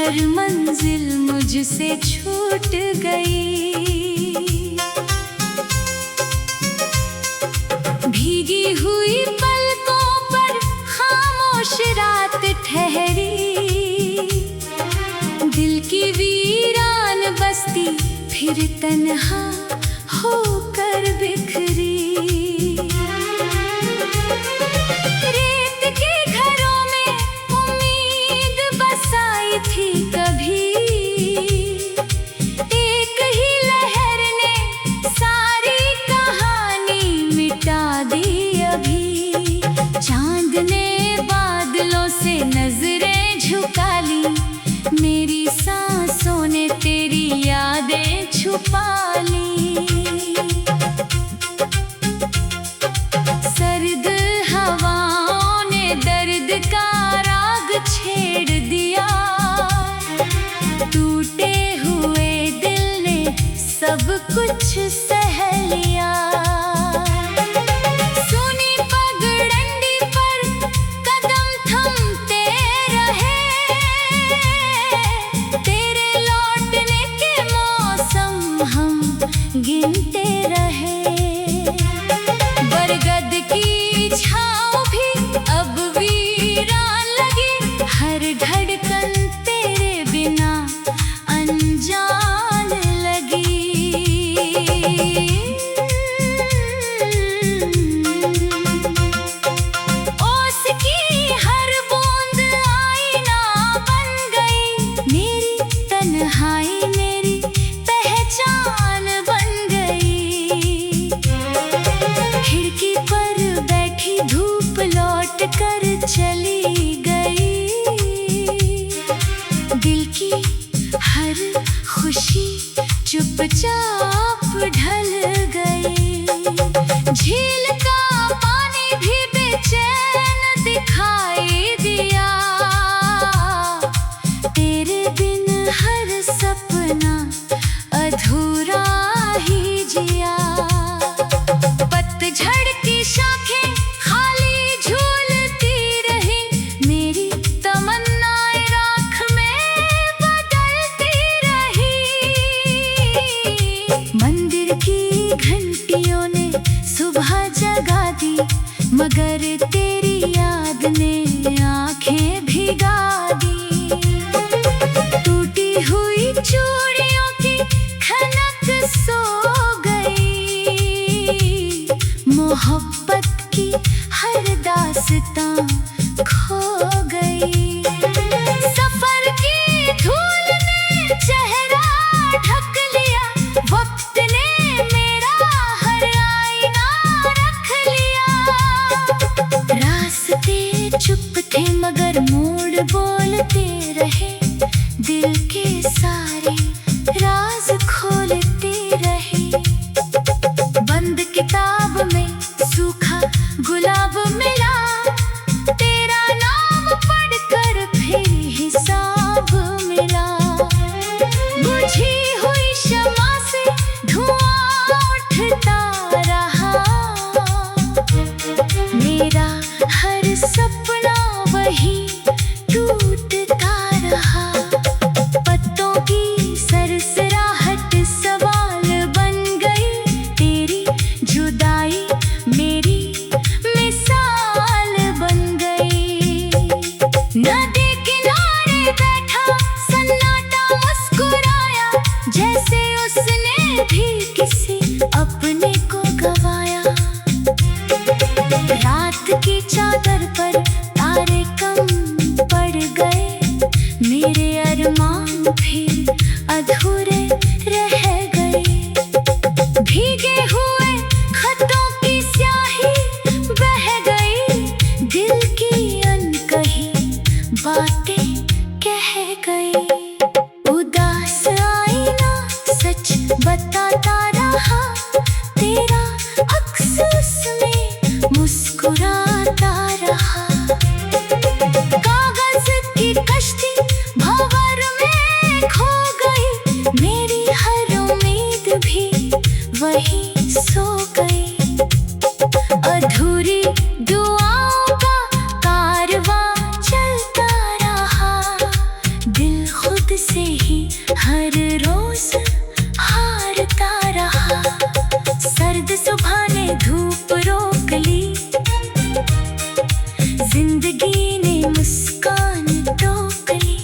हर मंजिल मुझसे छूट गई। भीगी हुई पलकों पर खामोश रात ठहरी, दिल की वीरान बस्ती फिर तन्हा होकर बिखरी। रेत के घरों में उम्मीद बसाई थी कभी, एक ही लहर ने सारी कहानी मिटा दी अभी। चांद ने बादलों से नजरें झुका ली, मेरी सांसों ने तेरी यादें छुपा ली। सर्द हवाओं ने दर्द का राग छेड़ दिया, टूटे हुए दिल ने सब कुछ सह लिया। सुनी पगडंडी पर कदम थमते रहे, तेरे लौटने के मौसम हम गिनते रहे। बरगद की छाँव भी अब वीरान लगी, हर धड़कन तेरे बिना अनजान लगी। ओस की हर बूंद आईना बन गई, मेरी तन्हाई मेरी पहचान बन गई। खिड़की पर बैठी धूप लौट कर चली गई, दिल की हर खुशी चुपचाप ढल गई। झील का पानी भी बेचैन दिखाई दिया, तेरे बिन हर सपना अधूरा ही जिया। पतझड़ की शाखें खाली झूलती रही, मेरी तमन्नाएं राख में बदलती रही। मंदिर की घंटियों ने सुबह जगा दी, मगर तेरी याद ने आंखें भिगा दी। टूटी हुई चूड़ियों की खनक सो गई, मोहब्बत की हर दास्तां खो गई। सफर की धूल ने चेहरा ढक लिया, वक्त ने मेरा हर आईना रख लिया। रास्ते चुप थे मगर मोड़ बोलते रहे, दिल के सारे राज खोलते रहे। बंद किताब में सूखा गुलाब मिला, तेरा नाम पढ़कर फिर हिसाब मिला। बुझी हुई शमा से धुआं उठता रहा, मेरा हर सपना वही टूटता रहा। पत्तों की सरसराहट सवाल बन गई, तेरी जुदाई मेरी मिसाल बन गई। नदी किनारे बैठा सन्नाटा मुस्कुराया, जैसे उसने भी किसी अपने को गवाया। रात की चादर पर तारे कम पड़ गए, मेरे अरमान फिर अधूरे रह गए। भीगे हुए खतों की स्याही बह गई, दिल की अनकही बातें कह गई। उदास आईना सच बताता रहा, तेरा अक्स उसमें मुस्कुराता रहा। कागज की कश्ती भंवर में खो खुद से ही हर रोज हारता रहा। सर्द सुबह ने धूप रोक ली, जिंदगी ने मुस्कान टोक ली।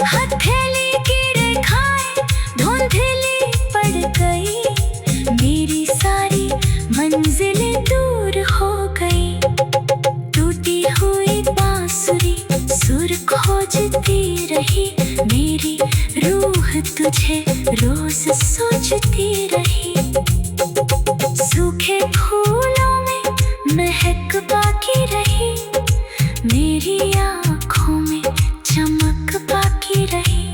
हथेली कीड़े खाए, धुंधली पड़ गई, मेरी सारी मंजिलें दूर हो गई। टूटी हुई बांसुरी सुर खोजती रही, मेरी रूह तुझे रोज सोचती रही। सूखे फूलों में महक बाकी रही, मेरी आँखों में चमक बाकी रही।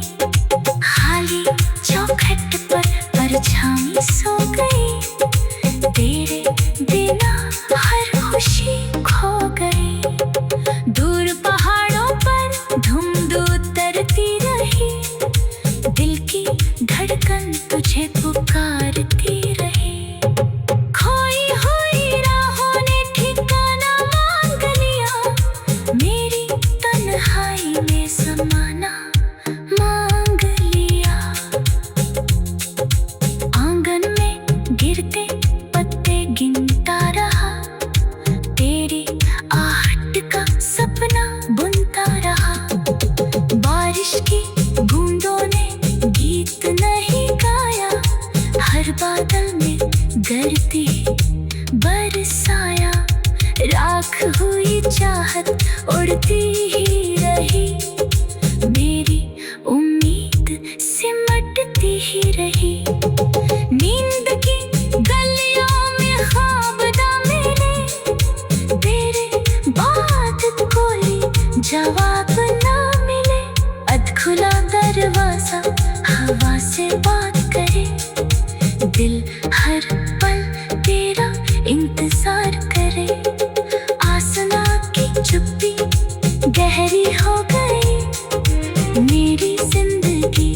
खाली चौखट पर परछाई सो गई, तेरे बिना हर खुशी खो गई। दूर पहाड़ों पर धुंध उतरती रही, दिल की धड़कन तुझे पुकारती रही। खोई हुई राहों ने ठिकाना मांग लिया, मेरी तन्हाई में समाना मांग लिया। आंगन में गिरते पत्ते गिनता रहा, तेरी आहट का सपना बुनता रहा। बारिश की बूंदों ने गीत नहीं गाया, हर बादल में गर्दी बरसाया। राख हुई चाहत उड़ती ही रही, मेरी उम्मीद सिमटती ही रही। नींद की गलियों में ख्वाब ना मिले, तेरे बाद कोई जवाब ना मिले। अधखुला दरवाजा हवा से बात करे, दिल हर पल तेरा इंतजार करे। आसना की चुप्पी गहरी हो गई, मेरी जिंदगी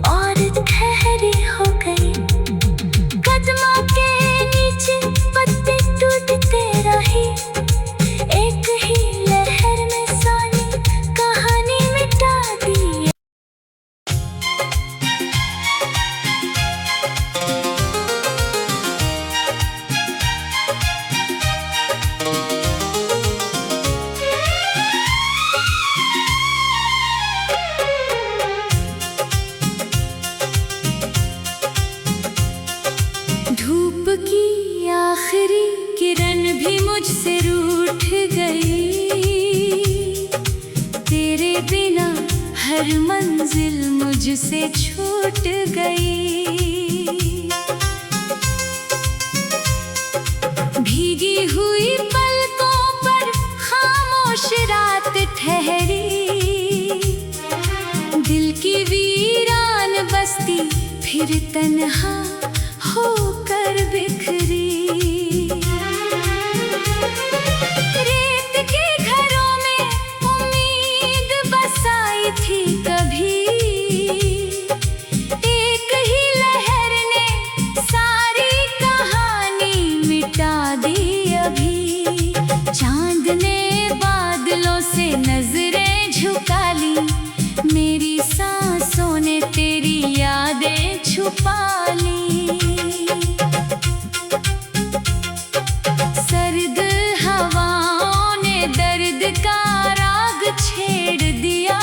और ठहरी हो गई। कदमों के नीचे पत्ते टूटते रहे, एक ही लहर में सारी कहानी मिटा दी। धूप की आखिरी किरण भी मुझसे रूठ गई, तेरे बिना हर मंजिल मुझसे छूट गई। भीगी हुई पलकों पर खामोश रात ठहरी, दिल की वीरान बस्ती फिर तन्हा होकर बिखरी। रेत के घरों में उम्मीद बसाई थी कभी, एक ही लहर ने सारी कहानी मिटा दी अभी। चांद ने बादलों से नजरें झुका ली, मेरी सांसों ने तेरी यादें छुपा ली। सर्द हवाओं ने दर्द का राग छेड़ दिया,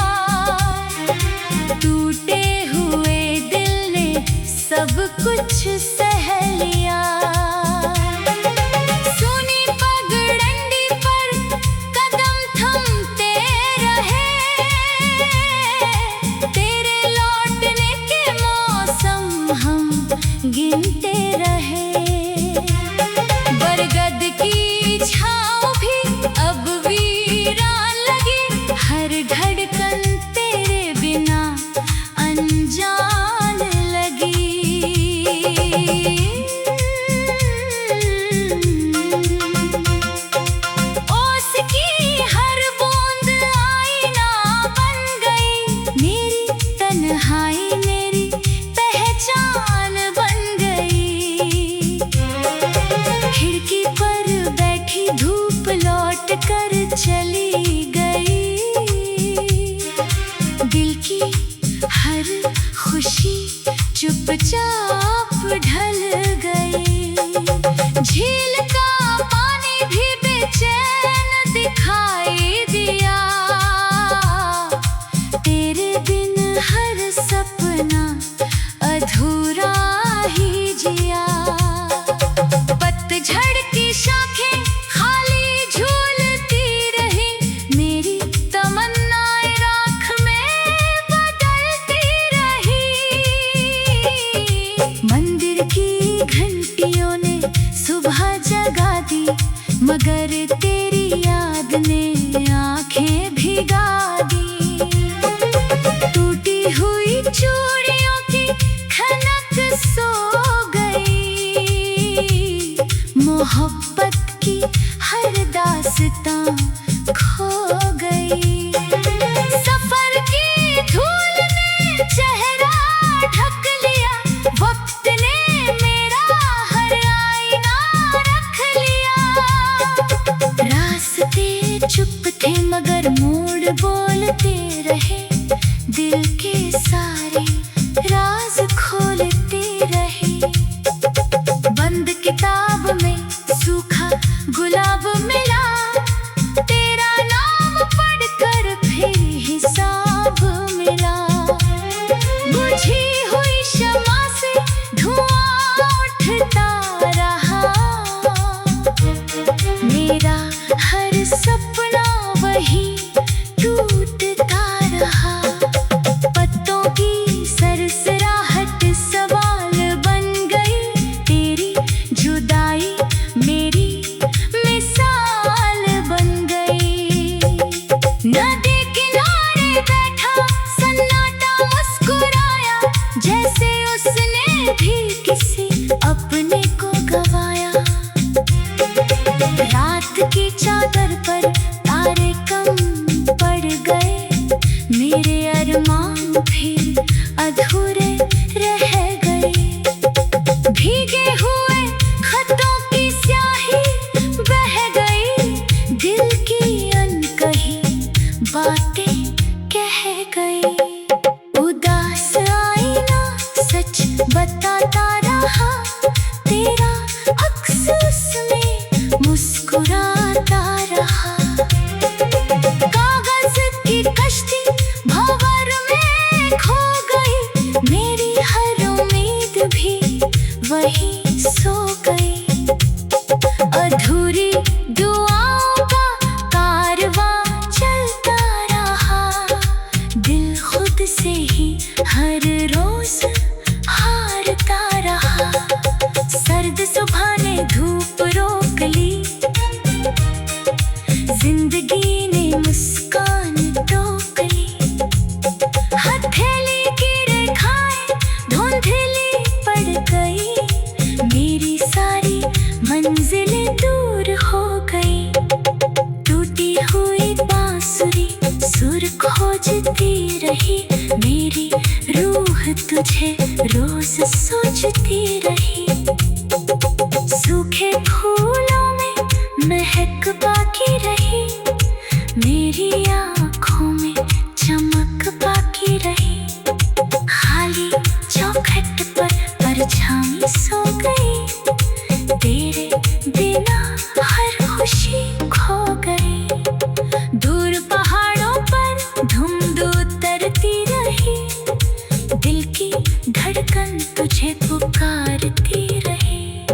टूटे हुए दिल ने सब कुछ सह लिया। सुनी पगडंडी पर कदम थमते रहे, तेरे लौटने के मौसम हम गिनते रहे। बरगद की छाँव भी अब वीरान लगी, हर धड़कन तेरे बिना अनजान लगी। ओस की हर बूंद आईना बन गई, मेरी तन्हाई मेरी पहचान बन गई। खिड़की पर बैठी धूप लौट कर चली गई, दिल की हर खुशी चुपचाप ढल गई। झील का पानी भी बेचैन दिखाई दिया। तेरे बिन हर सपना अधूरा ही जिया। पतझड़ की शाखें खाली झूलती रही। मेरी तमन्नाएं राख में बदलती रही। मंदिर की घंटियों ने सुबह जगा दी, मगर तेरी याद ने आंखें भिगा दी। टूटी हुई चूड़ियों की खनक सो गई। मोहब्बत की हर दास्तां खो गई। सफर की धूल ने चेहरा ढक लिया। वक्त ने मेरा हर आईना रख लिया। रास्ते चुप थे मगर मोड़ बोलते रहे। दिल के सारे राज खोलते रहे। बंद किताब में सूखा गुलाब मिला। तेरा नाम पढ़कर फिर हिसाब मिला। बुझी हुई शम्मा से धुआं उठता रहा। मेरा हर सपना वही टूटता रहा। पत्तों की सरसराहट सवाल बन गई। तेरी जुदाई मेरी मिसाल बन गई। नदी किनारे बैठा सन्नाटा मुस्कुराया। जैसे उसने भी किसी अपने को गवाया। रात की चादर पर तारे कम पड़ गए। मेरे अरमान फिर अधूरे रह गए। भीगे हुए खतों की स्याही बह गई। दिल की अनकही बातें कह गई। उदास आईना सच बताता रहा। तेरा अक्स उसमें मुस्कुराता रहा। कागज की कश्ती भंवर में खो गई। मेरी हर उम्मीद भी वही सो गई। अधूरी दुआओं का कारवां चलता रहा। दिल खुद से ही हर रोज हारता रहा। सर्द सुबह ने धूप रोक ली। जिंदगी ने मुस्कान टोक ली। हथेली की रेखाएं धुंधली पड़ गई। मेरी सारी मंजिलें दूर हो गई। टूटी हुई बांसुरी सुर खोजती रही। मेरी रूह तुझे रोज सोचती रही। सूखे फूलों में महक बाकी रही। मेरी आँखों में चमक बाकी रही। खाली चौखट पर परछाई सो गई। तेरे बिना हर खुशी खो गई। दूर पहाड़ों पर धुंध उतरती रही। दिल की धड़कन तुझे पुकारती रही।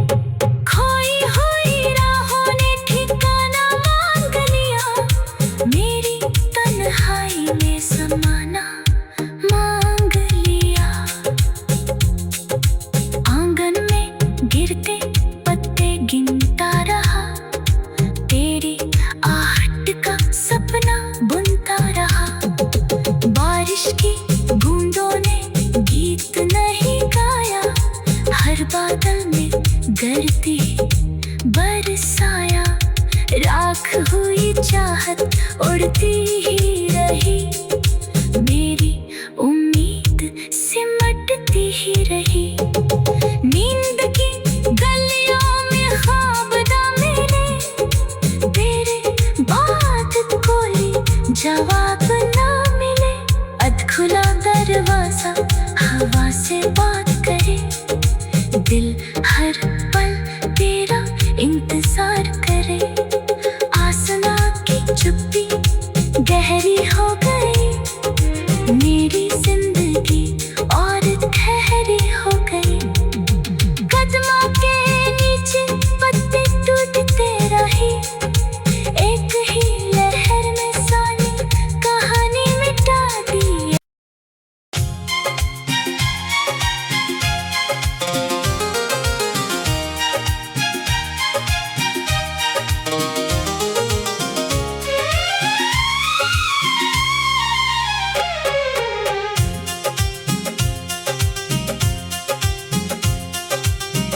खोई हुई राहों ने ठिकाना मांग लिया। मेरी तन्हाई में समाना मांग लिया। आंगन में गिरते पत्ते गिनता रहा। तेरी आहट का सपना बुनता रहा। बारिश की बूंदों ने गीत नहीं गाया। हर बादल में गर्दी बरसाया। राख हुई चाहत उड़ती ही रही। मेरी उम्मीद सिमटती ही रही। नींद की गलियों में ख्वाब ना मिले। तेरे बाद कोई जवाब ना मिले। अधखुला दरवाजा दरवाजा हवा से बात करे, दिल हर पल तेरा इंतजार करे। आसमां की चुप्पी गहरी हो गई, मेरी जिंदगी और ठहरी हो गई। कदमों के नीचे पत्ते टूटते रहे, एक ही लहर में सारी कहानी मिटा दी।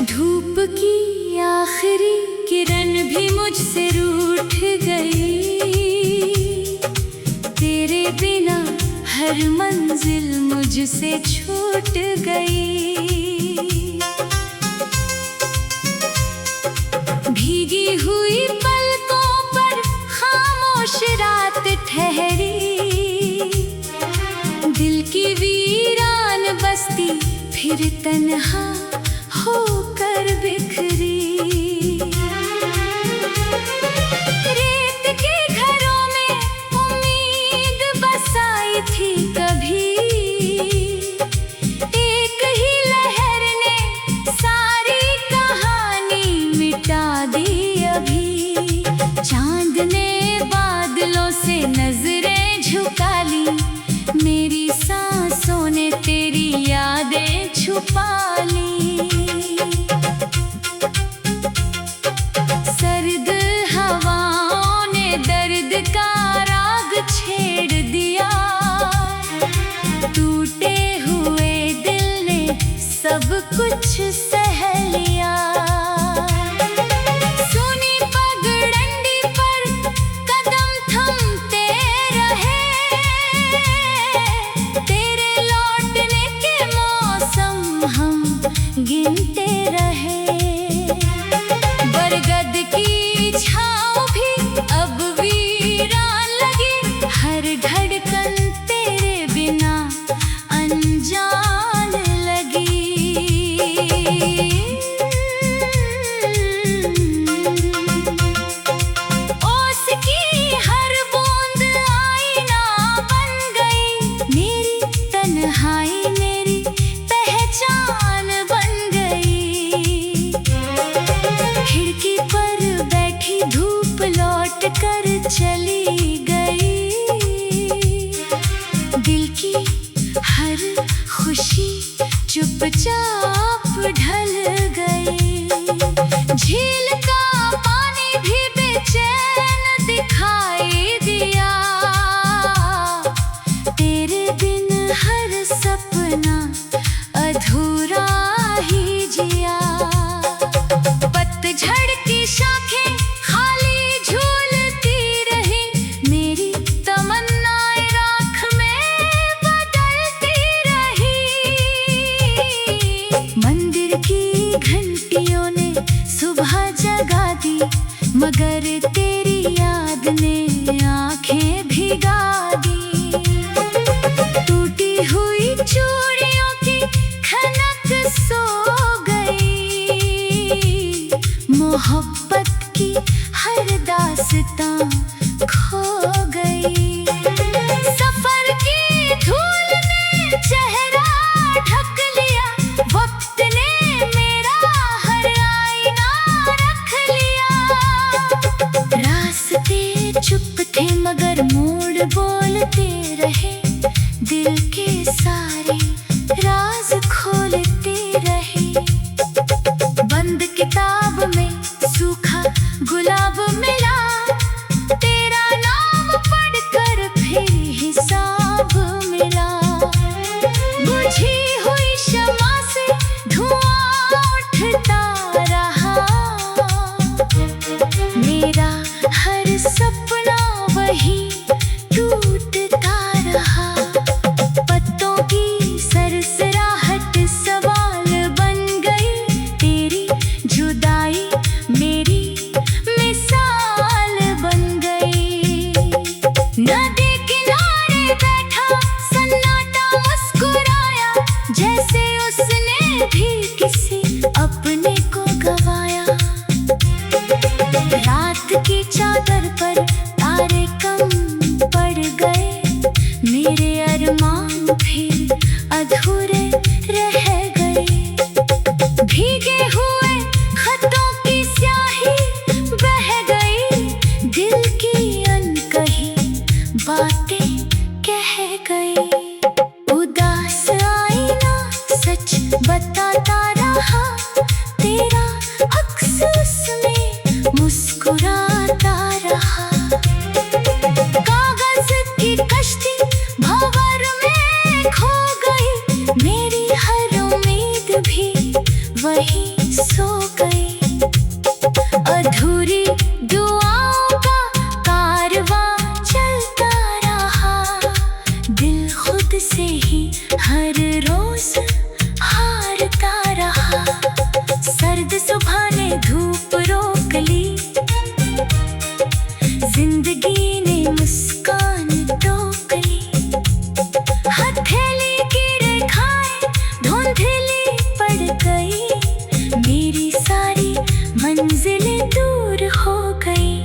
धूप की आखिरी किरण भी मुझसे रूठ गई, तेरे बिना हर मंजिल मुझसे छूट गई। भीगी हुई पलकों पर खामोश रात ठहरी, दिल की वीरान बस्ती फिर तन्हा होकर बिखरी। रेत के घरों में उम्मीद बसाई थी कभी, एक ही लहर ने सारी कहानी मिटा दी अभी। चांद ने बादलों से नजरें झुका ली, मेरी सांसों ने तेरी यादें छुपा ली। सर्द हवाओं ने दर्द का राग छेड़ दिया, टूटे हुए दिल ने सब कुछ सह लिया। सुनी पगडंडी पर कदम थमते रहे, तेरे लौटने के मौसम हम गिनते रहे। बरगद की छाँव भी अब वीरान लगी, हर धड़कन तेरे बिना अनजान लगी। ओस की हर बूंद आईना बन गई, मेरी तन्हाई मेरी पहचान बन गई। खिड़की पर बैठी धूप लौट कर चली गई, दिल की हर खुशी चुपचाप ढल गई। झील का पानी भी बेचैन दिखाई दिया, तेरे बिन हर सपना अधूरा ही जिया। पतझड़ की शाखें खाली झूलती रही, मेरी तमन्नाएं राख में बदलती रही। मंदिर की घंटियों ने सुबह जगा दी, मगर तेरी याद ने आंखें भिगा दी। टूटी हुई चूड़ियों की खनक सो गई, मोहब्बत की हर दास्तां खो गई। सफर की धूल ने चेहरा ढक लिया, वक्त ने मेरा हर आईना रख लिया। रास्ते चुप थे मगर मोड़ बोलते रहे, दिल के सारे राज खोलते रहे। बंद किताब में सूखा गुलाब मिला, तेरा नाम पढ़कर फिर हिसाब मिला। बुझी हुई शमा से धुआं उठता रहा, मेरा हर सपना वही टूटता रहा। पत्तों की सरसराहट सवाल बन गई, तेरी जुदाई मेरी मिसाल बन गई। नदी किनारे बैठा सन्नाटा मुस्कुरा हर रोज हारता रहा, सर्द सुबह ने धूप रोक ली, जिंदगी ने मुस्कान टोक ली। हथेली कीड़े खाए धुंधली पड़ गई, मेरी सारी मंजिलें दूर हो गई।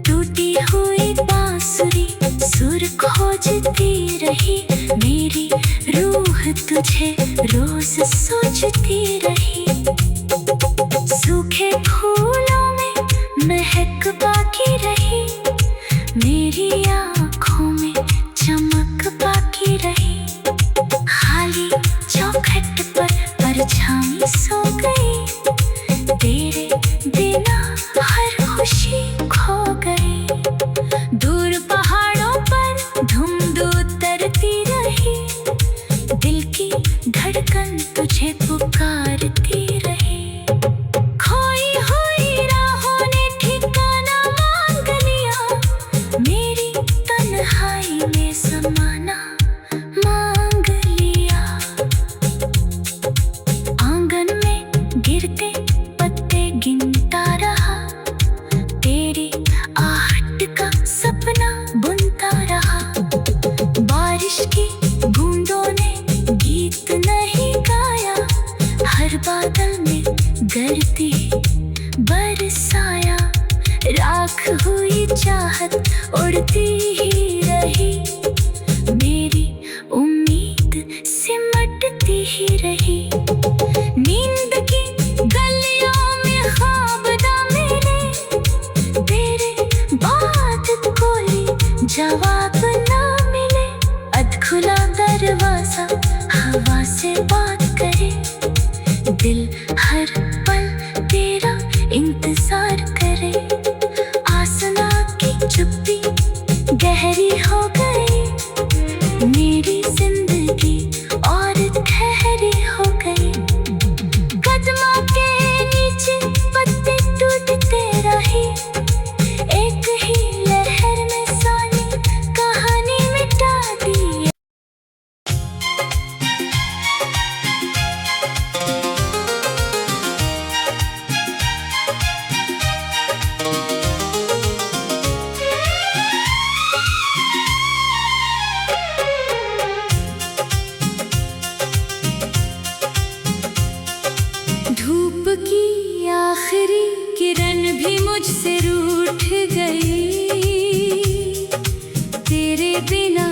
टूटी हुई बांसुरी सुर खोजती रही, मेरी रूह तुझे रोज सोचती रही। सूखे फूलों में महक बाकी रही, मेरी आँखों में चमक बाकी रही। खाली चौखट पर परछाई सो गई, तेरे बिना हर खुशी खो गई। दूर पहाड़ों पर धुंध उतरती रही, दिल की धड़कन तुझे पुकारती रही। खोई हुई राहों ने ठिकाना मांग लिया, मेरी तन्हाई में समाना मांग लिया। आंगन में गिरते पत्ते गिनता रहा, तेरी आहट का सपना बुनता रहा। बारिश की बूंदों ने गीत नहीं गाया, हर बादल में गिरती बरसाया। राख हुई चाहत उड़ती ही रही, मेरी उम्मीद सिमटती ही रही। नींद की गलियों में ख्वाब ना मिले, तेरे बाद कोई जवाब ना मिले। अधखुला दरवाजा हवा से बात करे, दिल हर पल तेरा इंतजार करे। आसमां की चुप्पी गहरी हो गई, मेरी जिंदगी और गहरी हो गई। कदमों के नीचे पत्ते टूटते रहे, एक ही लहर में सारी कहानी मिटा दी। धूप की आखिरी किरण भी मुझसे रूठ गई, तेरे बिना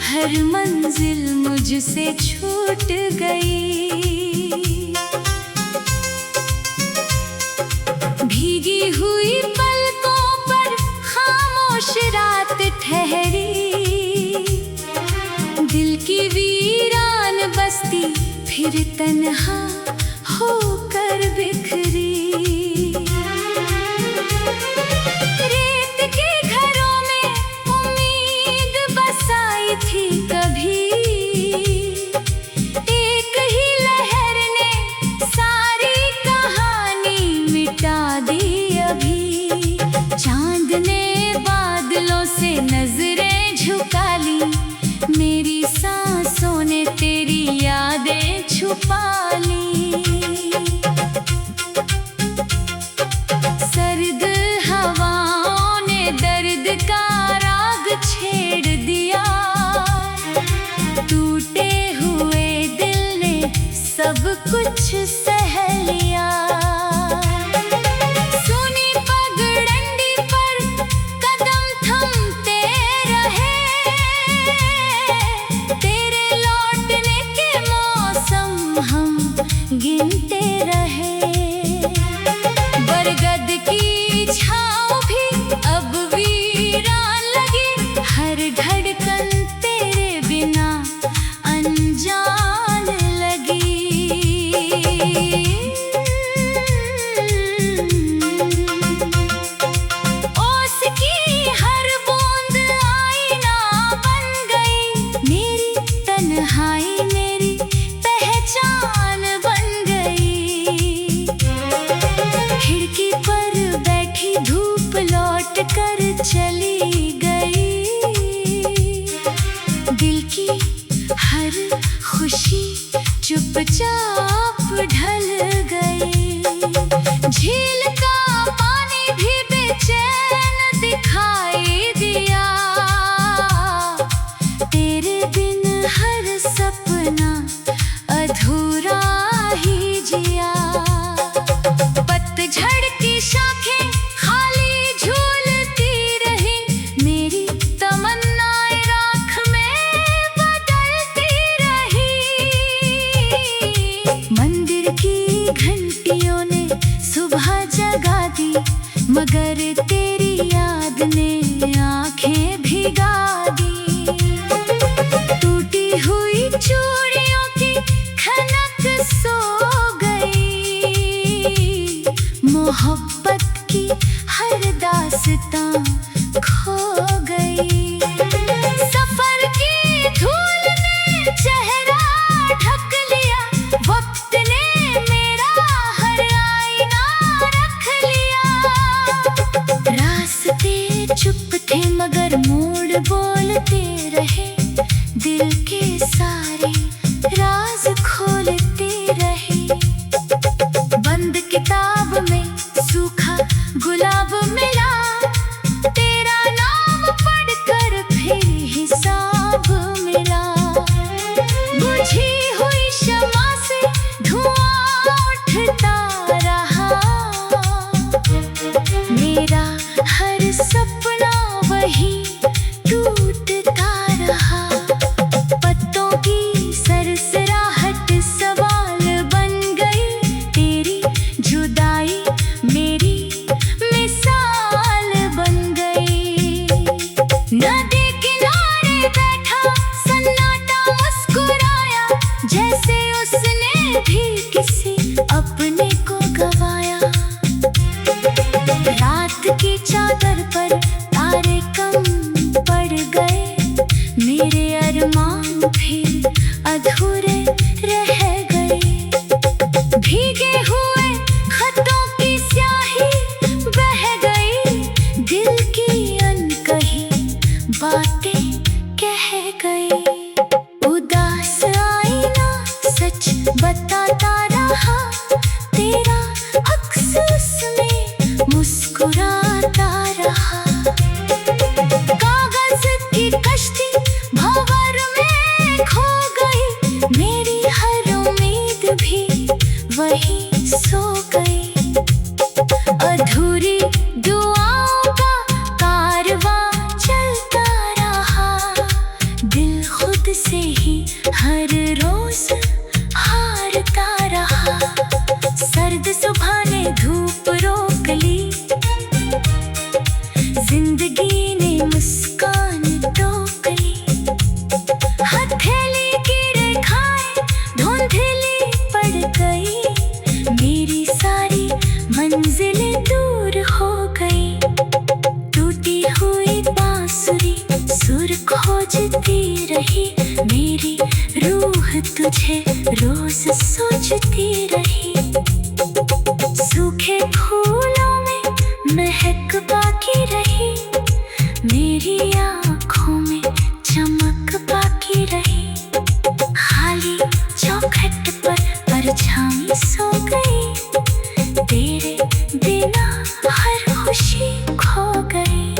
हर मंजिल मुझसे छूट गई। भीगी हुई पलकों पर खामोश रात ठहरी, दिल की वीरान बस्ती फिर तन्हा होकर बिखरी। रेत के घरों में उम्मीद बसाई थी कभी, एक ही लहर ने सारी कहानी मिटा दी अभी। चांद ने बादलों से नजरें झुका ली, मेरी सांसों ने तेरी यादें छुपा ली। सर्द हवाओं ने दर्द का राग छेड़ दिया, टूटे हुए दिल ने सब कुछ सह लिया। सुनी पगडंडी पर कदम थमते रहे, तेरे लौटने के मौसम हम गिनते रहे। बरगद की छाँव भी अब वीरान लगी, हर धड़कन तेरे बिना अनजान लगी। ओस की हर बूंद आईना बन गई, मेरी तन्हाई मेरी पहचान बन गई। चुपचाप ढल गई। झील का पानी भी बेचैन दिखाई दिया। तेरे बिन हर सपना अधूरा ही जिया। पतझड़ की शाखें खाली झूलती रही। मेरी तमन्नाएं राख में बदलती रही। मंदिर की घंटियों ने सुबह जगा दी, मगर तेरी याद ने आंखें भिगा दी। टूटी हुई चूड़ियों की खनक सो गई। मोहब्बत की हर दास्तां खो गई। सफर की धूल ने चेहरा ढक लिया। वक्त ने मेरा हर आईना रख लिया। रास्ते चुप थे मगर मोड़ बोलते रहे। दिल के सारे राज खोलते रहे। बंद किताब में सूखा गुलाब मिला। तेरा नाम पढ़कर फिर हिसाब मिला। बुझी हुई शम्मा से धुआं उठता रहा। मेरा हर सपना वही टूटता रहा। पत्तों की सरसराहट सवाल बन गई। तेरी जुदाई मेरी मिसाल बन गई। नदी किनारे बैठा सन्नाटा मुस्कुराया। जैसे उसने भी किसी अपने को गवाया। रात की चादर पर तारे कम पड़ गए। मेरे अरमान फिर अधूरे रह गए। भीगे हुए खतों की स्याही बह गई। दिल की अनकही बातें कह गई। उदास आईना सच बताता रहा। तेरा अक्स उसमें मुस्कुराता रहा। कागज की कश्ती भंवर में खो गई। मेरी हर उम्मीद भी वही सो गई। अधूरी दुआओं का कारवां चलता रहा। दिल खुद से ही हर रोज हारता रहा। सर्द सुबह ने धूप रोक ली। जिंदगी ने मुस्कान टोक ली। हथेली की रेखाएं धुंधली पड़ गई। मेरी सारी मंजिलें दूर हो गई। टूटी हुई बांसुरी सुर खोजती रही। मेरी रूह तुझे रोज सोचती रही। सूखे फूलों में महक बाकी रही। मेरी आँखों में चमक बाकी रही। खाली चौखट पर परछाई सो गई। तेरे बिना हर खुशी खो गई।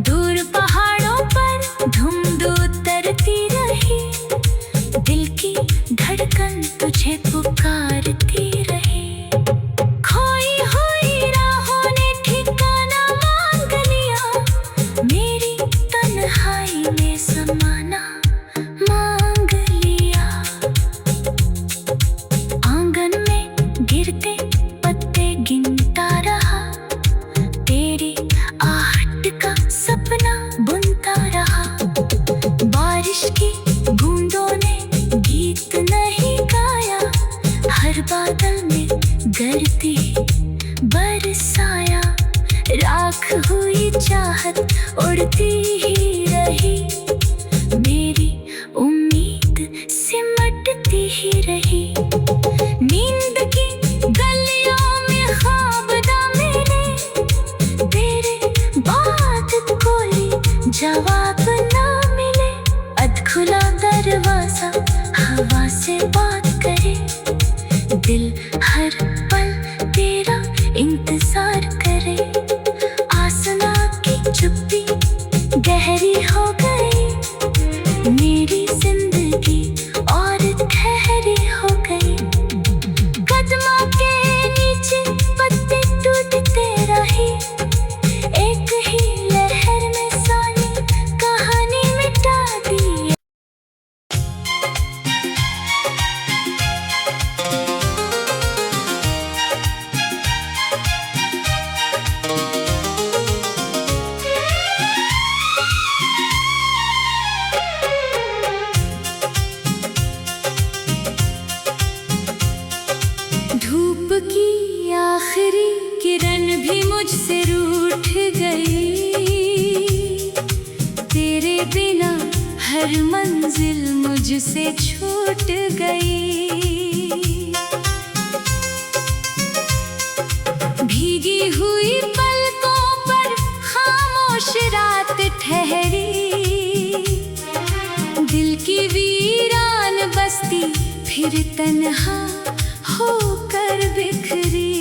दूर पहाड़ों पर धुंध उतरती रही। दिल की धड़कन तुझे पुकारती रही। खोई हुई राहों ने ठिकाना मांग लिया। मेरी तन्हाई में समाना मांग लिया। आंगन में गिरते पत्ते गिनता रहा। तेरी आहट का सपना बुनता रहा। बारिश की बूंदों ने गीत नहीं गाया। हर बादल में गर्दी बरसाया। राख हुई चाहत उड़ती ही रही। मेरी उम्मीद सिमटती ही रही। नींद की गलियों में ख्वाब दा मेरे। तेरे बाद कोई जवाब ना मिले। अधखुला दरवाजा हवा से बात करे, दिल हर पल तेरा इंतजार करे। आसमां की चुप्पी गहरी हो गई, मेरी जिंदगी और ठहरी हो गई। कदमों के नीचे पत्ते टूटते रहे, एक ही लहर में सारी कहानी मिटा दी। धूप की आखिरी किरण भी मुझसे रूठ गई, तेरे बिना हर मंजिल मुझसे छूट गई। भीगी हुई पलकों पर खामोश रात ठहरी, दिल की वीरान बस्ती फिर तन्हा होकर बिखरी।